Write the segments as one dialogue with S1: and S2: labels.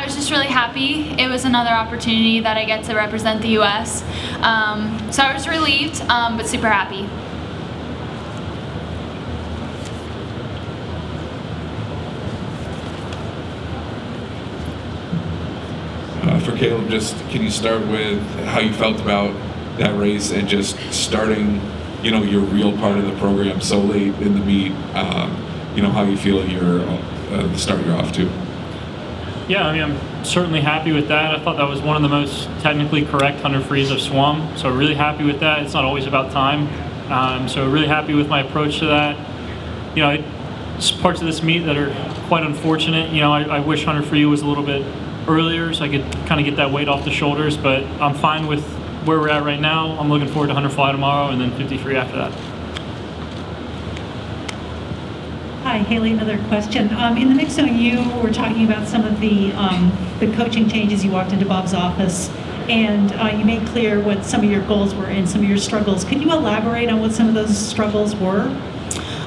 S1: I was just really happy. It was another opportunity that I get to represent the U.S. So I was relieved, but super happy.
S2: For Caleb, just can you start with how you felt about that race and just starting, your real part of the program so late in the meet? How you feel the start you're off to?
S3: Yeah, I mean, I'm certainly happy with that. I thought that was one of the most technically correct 100 frees I've swum, so really happy with that. It's not always about time, so really happy with my approach to that. It's parts of this meet that are quite unfortunate. I wish 100 free was a little bit earlier so I could kind of get that weight off the shoulders, but I'm fine with where we're at right now. I'm looking forward to 100 fly tomorrow and then 50 free after that.
S4: Hi, Haley, another question. In the mix zone, you were talking about some of the coaching changes. You walked into Bob's office and you made clear what some of your goals were and some of your struggles. Could you elaborate on what some of those struggles were?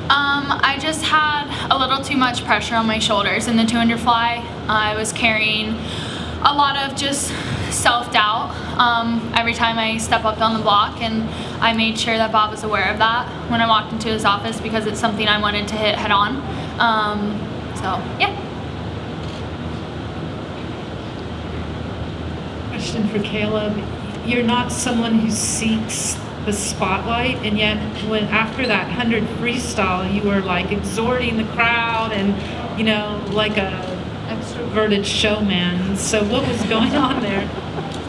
S1: I just had a little too much pressure on my shoulders in the 200 fly. I was carrying a lot of just self-doubt every time I step up on the block, and I made sure that Bob was aware of that when I walked into his office because it's something I wanted to hit head on. So, yeah.
S5: Question for Caleb. You're not someone who seeks the spotlight, and yet after that 100 freestyle you were like exhorting the crowd and like a extroverted showman. So what was going on there?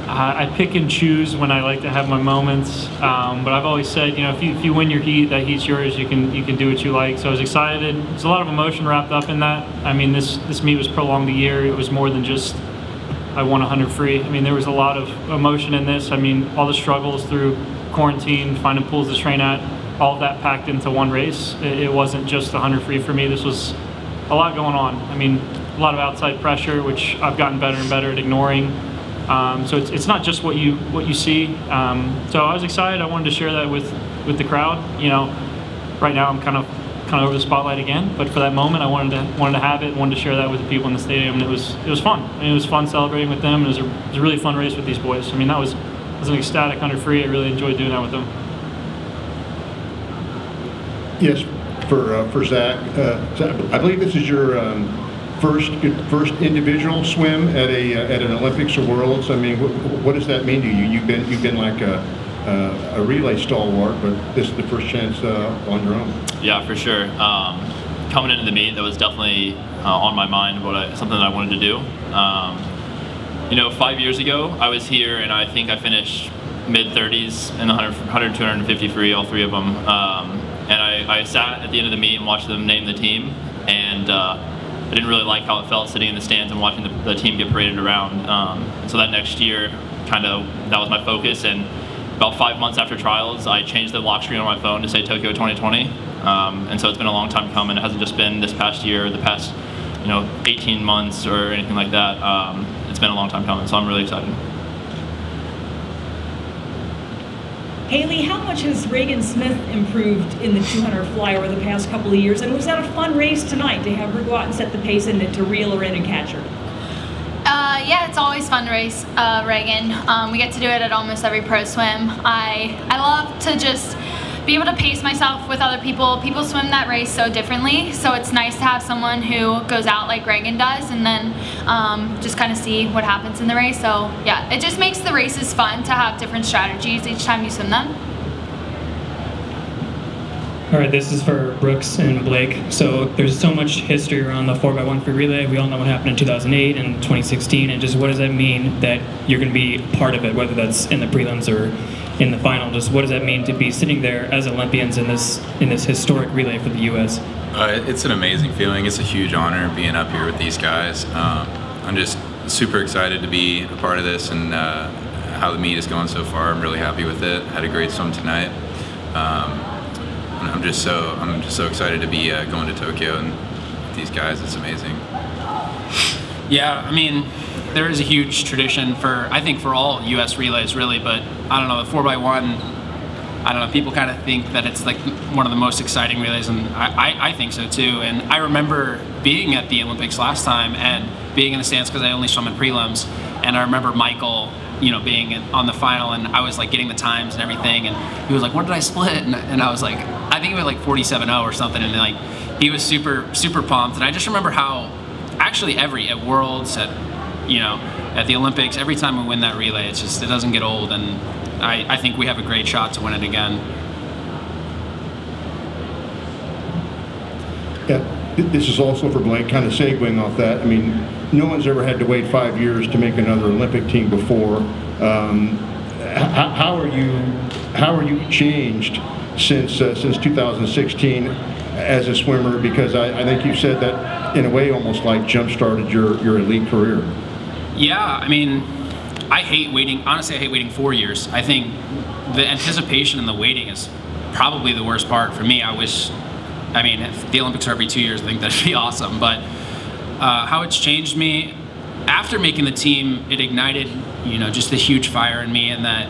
S3: I pick and choose when I like to have my moments, but I've always said, if you win your heat, that heat's yours. You can do what you like. So I was excited. There's a lot of emotion wrapped up in that. I mean, this meet was prolonged a year. It was more than just I won 100 free. I mean, there was a lot of emotion in this. I mean, all the struggles through quarantine, finding pools to train at, all of that packed into one race. It wasn't just 100 free for me. This was a lot going on. I mean, a lot of outside pressure, which I've gotten better and better at ignoring. So it's not just what you see. So I was excited. I wanted to share that with the crowd. Right now I'm kind of over the spotlight again, but for that moment I wanted to have it, wanted to share that with the people in the stadium, and it was fun. I mean, it was fun celebrating with them. It was a really fun race with these boys. I mean, it was an ecstatic 100 free. I really enjoyed doing that with them.
S6: Yes, for Zach. I believe this is your first individual swim at an Olympics or Worlds. I mean, what does that mean to you? You've been like a relay stalwart, but this is the first chance on your own.
S7: Yeah, for sure. Coming into the meet, that was definitely on my mind, something that I wanted to do. 5 years ago, I was here and I think I finished mid-30s in the 100, 250 free, all three of them. And I sat at the end of the meet and watched them name the team, and I didn't really like how it felt sitting in the stands and watching the team get paraded around. So that next year, that was my focus, and about 5 months after trials, I changed the lock screen on my phone to say Tokyo 2020. And so it's been a long time coming. It hasn't just been this past year, the past 18 months or anything like that. It's been a long time coming, so I'm really excited.
S8: Haley, how much has Reagan Smith improved in the 200 fly over the past couple of years? And was that a fun race tonight to have her go out and set the pace and to reel her in and catch her?
S1: Yeah, it's always fun to race Reagan. We get to do it at almost every pro swim. I love to just be able to pace myself with other people. People swim that race so differently, so it's nice to have someone who goes out like Reagan does and then just kind of see what happens in the race. So yeah, it just makes the races fun to have different strategies each time you swim them.
S9: All right, this is for Brooks and Blake. So there's so much history around the 4x1 free relay. We all know what happened in 2008 and 2016, and just what does that mean that you're going to be part of it, whether that's in the prelims or in the final? Just what does that mean to be sitting there as Olympians in this historic relay for the U.S.?
S10: It's an amazing feeling. It's a huge honor being up here with these guys. I'm just super excited to be a part of this, and how the meet is going so far. I'm really happy with it. Had a great swim tonight. I'm just so excited to be going to Tokyo and with these guys. It's amazing.
S11: Yeah, I mean, there is a huge tradition I think for all U.S. relays really, but I don't know, the 4x1, I don't know, people kind of think that it's like one of the most exciting relays, and I think so too. And I remember being at the Olympics last time and being in the stands because I only swum in prelims, and I remember Michael, you know, being on the final, and I was like getting the times and everything, and he was like, what did I split? And I was like, I think it was like 47.0 or something, and like he was super pumped. And I just remember how actually at Worlds, at the Olympics, every time we win that relay, it doesn't get old, and I think we have a great shot to win it again.
S6: Yeah, this is also for Blake, kind of segueing off that. I mean, no one's ever had to wait 5 years to make another Olympic team before. How are you changed since 2016 as a swimmer? Because I think you said that in a way almost like jump-started your elite career.
S11: Yeah, I mean, I hate waiting. Honestly, I hate waiting 4 years. I think the anticipation and the waiting is probably the worst part for me. I mean, if the Olympics are every 2 years, I think that'd be awesome. But how it's changed me, after making the team, it ignited, just a huge fire in me, and that,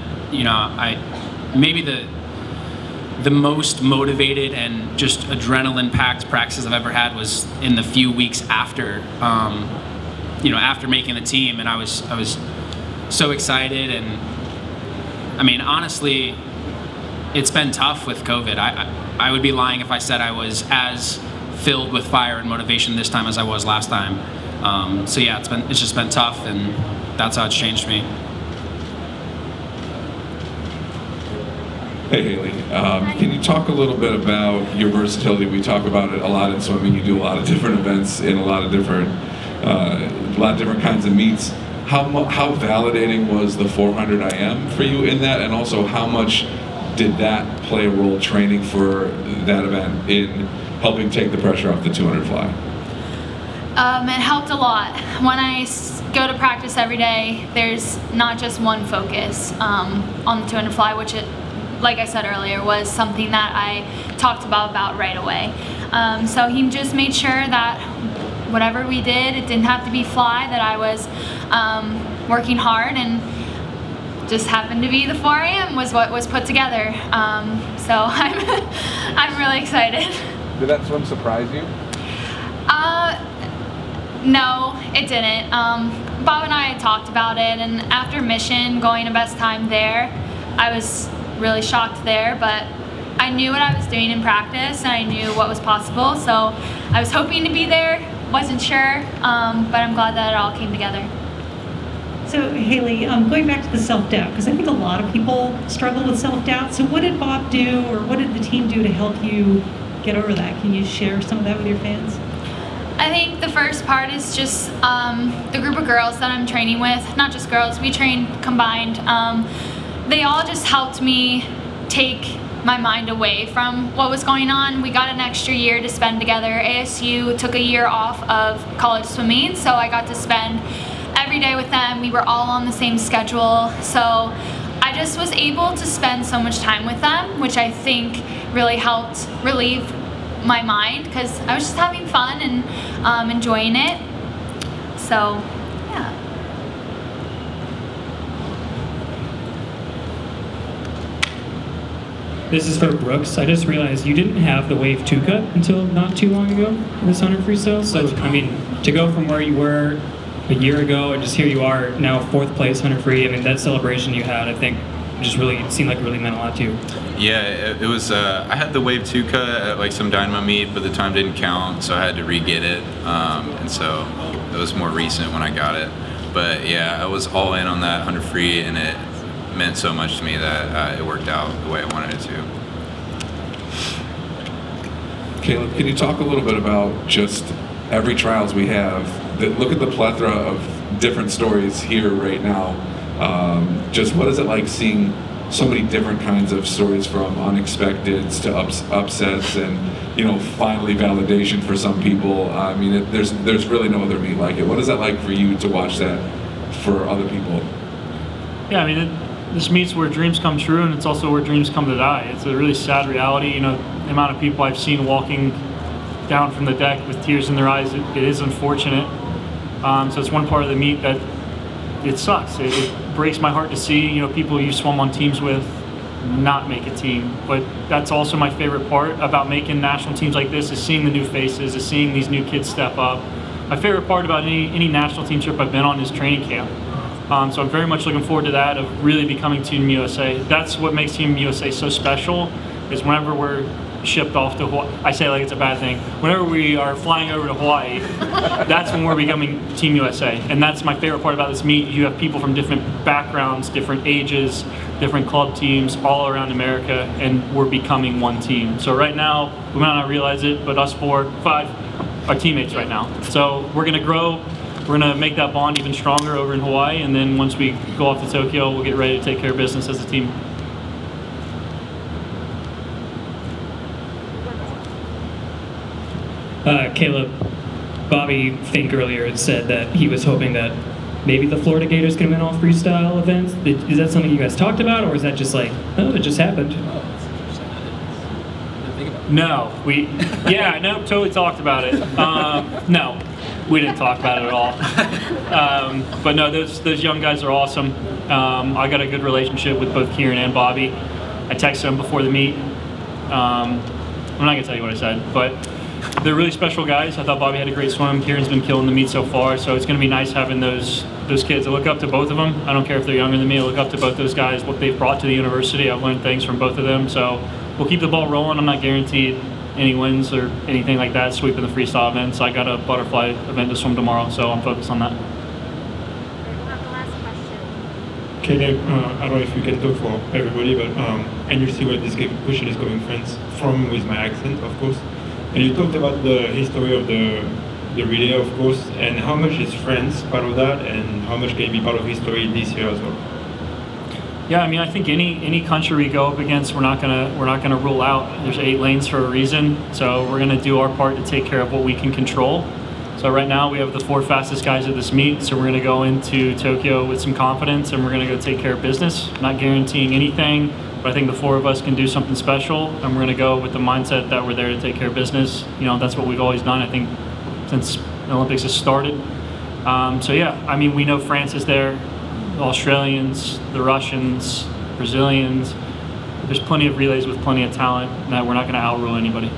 S11: maybe the most motivated and just adrenaline-packed practices I've ever had was in the few weeks after, after making the team, and I was so excited. And I mean, honestly, it's been tough with COVID. I would be lying if I said I was as filled with fire and motivation this time as I was last time. So yeah, it's just been tough, and that's how it's changed me.
S2: Hey Haley, can you talk a little bit about your versatility? We talk about it a lot in swimming. You do a lot of different events in a lot of different kinds of meets. How validating was the 400 IM for you in that, and also how much did that play a role training for that event in helping take the pressure off the 200 fly?
S1: It helped a lot. When I go to practice every day, there's not just one focus on the 200 fly, which like I said earlier, was something that I talked about right away. So he just made sure that whatever we did, it didn't have to be fly, that I was working hard, and just happened to be the 4 AM was what was put together. So I'm really excited.
S2: Did that swim surprise you?
S1: No, it didn't. Bob and I had talked about it, and after Mission, going to best time there, I was really shocked there, but I knew what I was doing in practice, and I knew what was possible, so I was hoping to be there, wasn't sure, but I'm glad that it all came together.
S4: So Haley, going back to the self-doubt, because I think a lot of people struggle with self-doubt, so what did Bob do, or what did the team do to help you get over that? Can you share some of that with your fans?
S1: I think the first part is just the group of girls that I'm training with, not just girls, we train combined. They all just helped me take my mind away from what was going on. We got an extra year to spend together. ASU took a year off of college swimming, so I got to spend every day with them. We were all on the same schedule, so I just was able to spend so much time with them, which I think really helped relieve my mind, because I was just having fun and enjoying it. So yeah.
S9: This is for Brooks. I just realized you didn't have the Wave 2 cut until not too long ago in this 100 freestyle. So, I mean, to go from where you were a year ago and just here you are now 4th place 100 free, I mean, that celebration you had, I think, just really seemed like it really meant a lot to you.
S10: Yeah, it was, I had the Wave 2 cut at like some Dynamo meet, but the time didn't count, so I had to re-get it. And so it was more recent when I got it. But yeah, I was all in on that 100 free, and it meant so much to me that it worked out the way I wanted it to.
S2: Caleb, can you talk a little bit about just every trials we have? Look at the plethora of different stories here right now. Just what is it like seeing so many different kinds of stories, from unexpecteds to upsets, and finally validation for some people. I mean, there's really no other meet like it. What is that like for you to watch that for other people?
S3: Yeah, I mean, this meets where dreams come true, and it's also where dreams come to die. It's a really sad reality. The amount of people I've seen walking down from the deck with tears in their eyes, it is unfortunate. So it's one part of the meet that it sucks. It breaks my heart to see, people you swum on teams with not make a team. But that's also my favorite part about making national teams like this, is seeing the new faces, is seeing these new kids step up. My favorite part about any national team trip I've been on is training camp. So I'm very much looking forward to that, of really becoming Team USA. That's what makes Team USA so special, is whenever we're shipped off to Hawaii, I say like it's a bad thing, whenever we are flying over to Hawaii, that's when we're becoming Team USA. And that's my favorite part about this meet. You have people from different backgrounds, different ages, different club teams all around America, and we're becoming one team. So right now, we might not realize it, but us 4, 5 are teammates right now. So we're gonna grow, we're gonna make that bond even stronger over in Hawaii, and then once we go off to Tokyo, we'll get ready to take care of business as a team.
S9: Caleb, Bobby Fink earlier had said that he was hoping that maybe the Florida Gators can win all freestyle events. Is that something you guys talked about, or is that just like, oh, it just happened?
S3: No, totally talked about it. No, we didn't talk about it at all. But no, those young guys are awesome. I got a good relationship with both Kieran and Bobby. I texted them before the meet. I'm not gonna tell you what I said, but they're really special guys. I thought Bobby had a great swim. Kieran's been killing the meet so far, so it's going to be nice having those kids. I look up to both of them. I don't care if they're younger than me. I look up to both those guys, what they've brought to the university. I've learned things from both of them, so we'll keep the ball rolling. I'm not guaranteed any wins or anything like that, sweeping the freestyle events. I got a butterfly event to swim tomorrow, so I'm focused on that.
S12: Caleb, I don't know if you can talk for everybody, but and you see where this question is coming from with my accent, of course. And you talked about the history of the relay, of course, and how much is France part of that, and how much can be part of history this year as well?
S3: Yeah, I mean, I think any country we go up against, we're not gonna rule out. There's 8 lanes for a reason, so we're gonna do our part to take care of what we can control. So right now we have the 4 fastest guys at this meet, so we're gonna go into Tokyo with some confidence, and we're gonna go take care of business. Not guaranteeing anything, but I think the 4 of us can do something special, and we're gonna go with the mindset that we're there to take care of business. You know, that's what we've always done, I think, since the Olympics has started. So yeah, I mean, we know France is there, the Australians, the Russians, Brazilians. There's plenty of relays with plenty of talent, and that we're not gonna outrule anybody.